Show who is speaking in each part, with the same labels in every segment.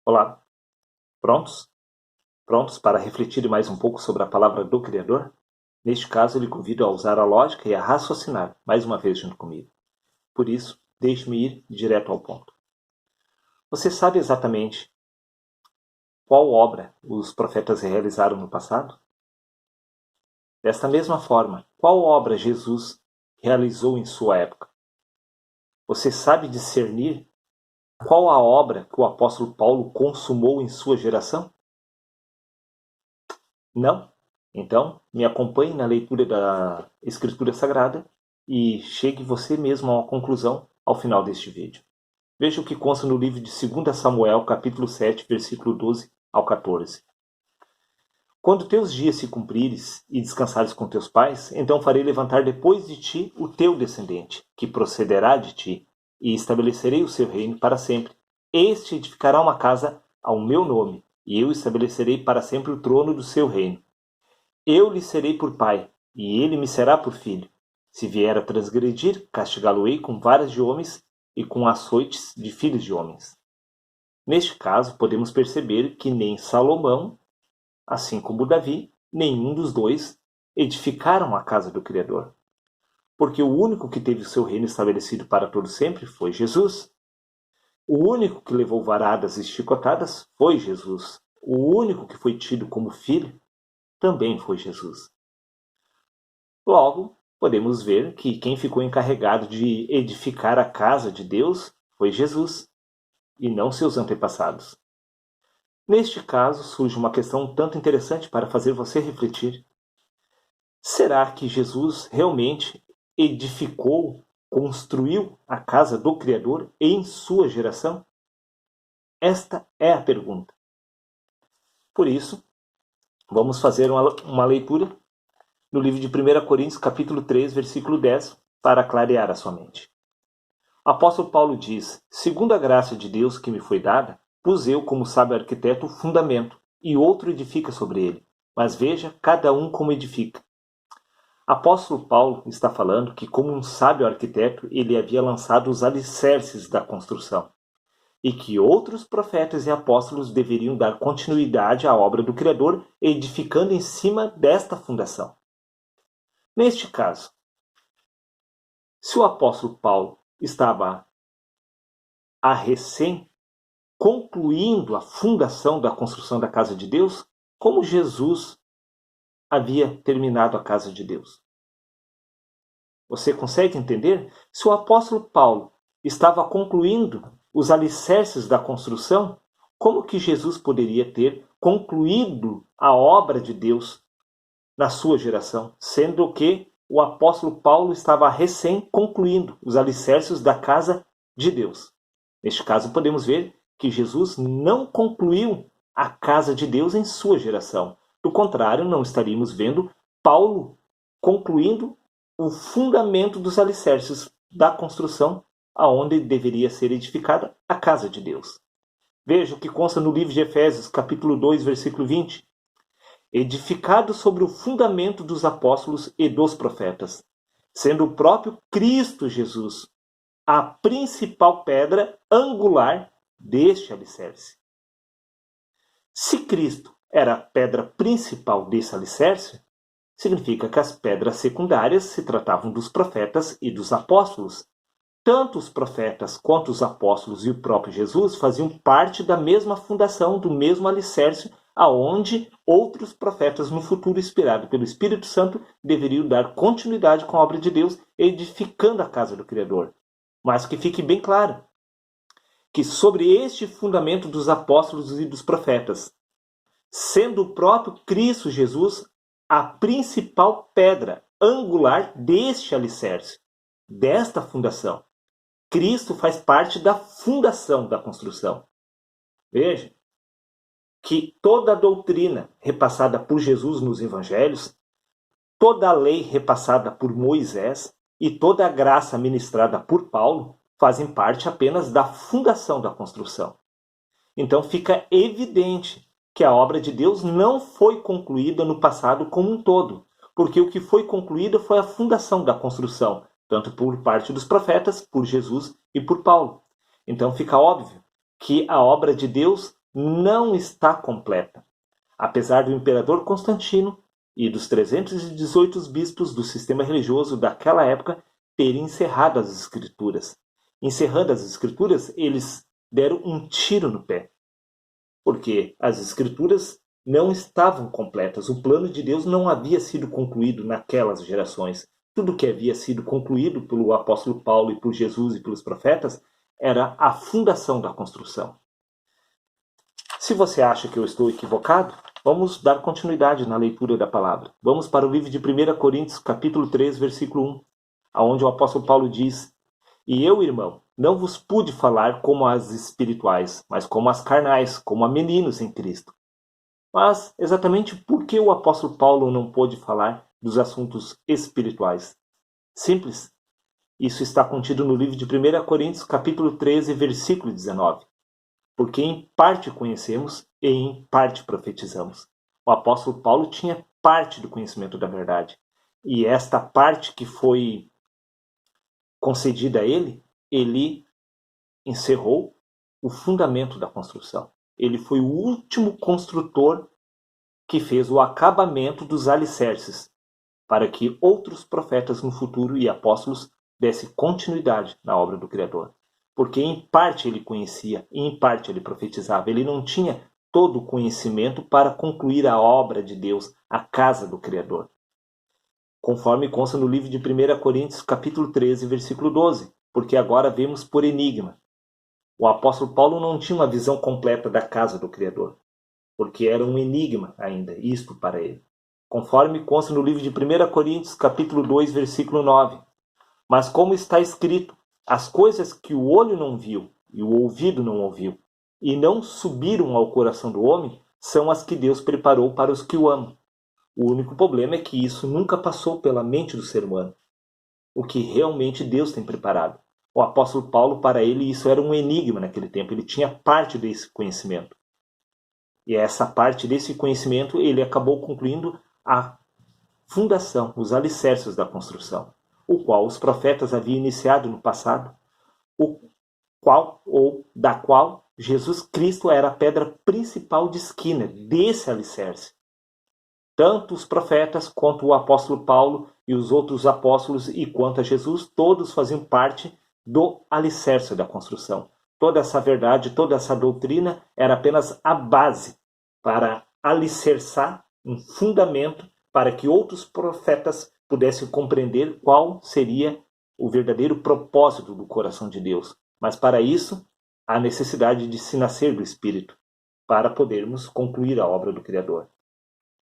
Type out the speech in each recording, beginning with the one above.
Speaker 1: Olá, prontos? Prontos para refletir mais um pouco sobre a palavra do Criador? Neste caso, eu lhe convido a usar a lógica e a raciocinar mais uma vez junto comigo. Por isso, deixe-me ir direto ao ponto. Você sabe exatamente qual obra os profetas realizaram no passado? Desta mesma forma, qual obra Jesus realizou em sua época? Você sabe discernir qual a obra que o apóstolo Paulo consumou em sua geração? Não? Então, me acompanhe na leitura da Escritura Sagrada e chegue você mesmo a uma conclusão ao final deste vídeo. Veja o que consta no livro de 2 Samuel, capítulo 7, versículo 12 ao 14. Quando teus dias se cumprires e descansares com teus pais, então farei levantar depois de ti o teu descendente, que procederá de ti, e estabelecerei o seu reino para sempre. Este edificará uma casa ao meu nome, e eu estabelecerei para sempre o trono do seu reino. Eu lhe serei por pai, e ele me será por filho. Se vier a transgredir, castigá-lo-ei com varas de homens e com açoites de filhos de homens. Neste caso, podemos perceber que nem Salomão, assim como Davi, nenhum dos dois edificaram a casa do Criador. Porque o único que teve o seu reino estabelecido para todo sempre foi Jesus. O único que levou varadas e chicotadas foi Jesus. O único que foi tido como filho também foi Jesus. Logo, podemos ver que quem ficou encarregado de edificar a casa de Deus foi Jesus, e não seus antepassados. Neste caso, surge uma questão um tanto interessante para fazer você refletir. Será que Jesus realmente edificou, construiu a casa do Criador em sua geração? Esta é a pergunta. Por isso, vamos fazer uma leitura no livro de 1 Coríntios, capítulo 3, versículo 10, para clarear a sua mente. O apóstolo Paulo diz: segundo a graça de Deus que me foi dada, pus eu como sábio arquiteto o fundamento, e outro edifica sobre ele. Mas veja, cada um como edifica. Apóstolo Paulo está falando que, como um sábio arquiteto, ele havia lançado os alicerces da construção, e que outros profetas e apóstolos deveriam dar continuidade à obra do Criador, edificando em cima desta fundação. Neste caso, se o apóstolo Paulo estava a recém concluindo a fundação da construção da casa de Deus, como Jesus havia terminado a casa de Deus? Você consegue entender? Se o apóstolo Paulo estava concluindo os alicerces da construção, como que Jesus poderia ter concluído a obra de Deus na sua geração, sendo que o apóstolo Paulo estava recém concluindo os alicerces da casa de Deus? Neste caso, podemos ver que Jesus não concluiu a casa de Deus em sua geração. Do contrário, não estaríamos vendo Paulo concluindo o fundamento dos alicerces da construção aonde deveria ser edificada a casa de Deus. Veja o que consta no livro de Efésios, capítulo 2, versículo 20. Edificado sobre o fundamento dos apóstolos e dos profetas, sendo o próprio Cristo Jesus a principal pedra angular deste alicerce. Se Cristo era a pedra principal desse alicerce, significa que as pedras secundárias se tratavam dos profetas e dos apóstolos. Tanto os profetas quanto os apóstolos e o próprio Jesus faziam parte da mesma fundação, do mesmo alicerce, aonde outros profetas no futuro, inspirados pelo Espírito Santo, deveriam dar continuidade com a obra de Deus, edificando a casa do Criador. Mas que fique bem claro que sobre este fundamento dos apóstolos e dos profetas, sendo o próprio Cristo Jesus a principal pedra angular deste alicerce, desta fundação. Cristo faz parte da fundação da construção. Veja que toda a doutrina repassada por Jesus nos evangelhos, toda a lei repassada por Moisés e toda a graça ministrada por Paulo fazem parte apenas da fundação da construção. Então fica evidente que a obra de Deus não foi concluída no passado como um todo, porque o que foi concluído foi a fundação da construção, tanto por parte dos profetas, por Jesus e por Paulo. Então fica óbvio que a obra de Deus não está completa. Apesar do imperador Constantino e dos 318 bispos do sistema religioso daquela época terem encerrado as Escrituras. Encerrando as Escrituras, eles deram um tiro no pé. Porque as Escrituras não estavam completas. O plano de Deus não havia sido concluído naquelas gerações. Tudo que havia sido concluído pelo apóstolo Paulo e por Jesus e pelos profetas era a fundação da construção. Se você acha que eu estou equivocado, vamos dar continuidade na leitura da palavra. Vamos para o livro de 1 Coríntios, capítulo 3, versículo 1, onde o apóstolo Paulo diz: E eu, irmão, não vos pude falar como as espirituais, mas como as carnais, como a meninos em Cristo. Mas exatamente por que o apóstolo Paulo não pôde falar dos assuntos espirituais? Simples. Isso está contido no livro de 1 Coríntios, capítulo 13, versículo 19. Porque em parte conhecemos e em parte profetizamos. O apóstolo Paulo tinha parte do conhecimento da verdade. E esta parte que foi concedida a ele, ele encerrou o fundamento da construção. Ele foi o último construtor que fez o acabamento dos alicerces, para que outros profetas no futuro e apóstolos dessem continuidade na obra do Criador. Porque em parte ele conhecia, e em parte ele profetizava. Ele não tinha todo o conhecimento para concluir a obra de Deus, a casa do Criador. Conforme consta no livro de 1 Coríntios, capítulo 13, versículo 12. Porque agora vemos por enigma. O apóstolo Paulo não tinha uma visão completa da casa do Criador, porque era um enigma ainda, isto para ele. Conforme consta no livro de 1 Coríntios, capítulo 2, versículo 9. Mas como está escrito, as coisas que o olho não viu e o ouvido não ouviu, e não subiram ao coração do homem, são as que Deus preparou para os que o amam. O único problema é que isso nunca passou pela mente do ser humano, o que realmente Deus tem preparado. O apóstolo Paulo, para ele, isso era um enigma naquele tempo. Ele tinha parte desse conhecimento. E essa parte desse conhecimento, ele acabou concluindo a fundação, os alicerces da construção, o qual os profetas haviam iniciado no passado, da qual Jesus Cristo era a pedra principal de esquina desse alicerce. Tanto os profetas, quanto o apóstolo Paulo e os outros apóstolos, e quanto a Jesus, todos faziam parte do alicerce da construção. Toda essa verdade, toda essa doutrina era apenas a base para alicerçar um fundamento para que outros profetas pudessem compreender qual seria o verdadeiro propósito do coração de Deus. Mas para isso, há necessidade de se nascer do Espírito, para podermos concluir a obra do Criador.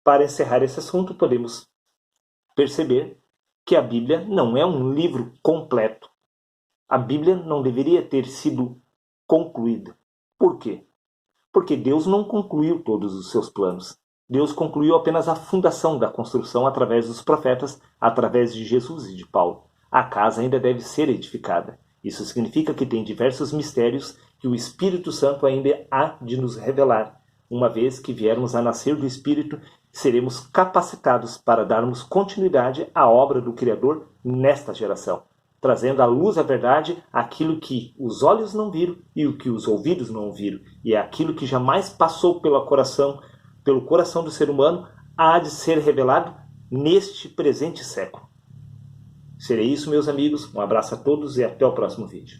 Speaker 1: Para encerrar esse assunto, podemos perceber que a Bíblia não é um livro completo. A Bíblia não deveria ter sido concluída. Por quê? Porque Deus não concluiu todos os seus planos. Deus concluiu apenas a fundação da construção através dos profetas, através de Jesus e de Paulo. A casa ainda deve ser edificada. Isso significa que tem diversos mistérios que o Espírito Santo ainda há de nos revelar. Uma vez que viermos a nascer do Espírito, seremos capacitados para darmos continuidade à obra do Criador nesta geração, trazendo à luz a verdade, aquilo que os olhos não viram e o que os ouvidos não ouviram, e é aquilo que jamais passou pelo coração do ser humano, há de ser revelado neste presente século. Seria isso, meus amigos. Um abraço a todos e até o próximo vídeo.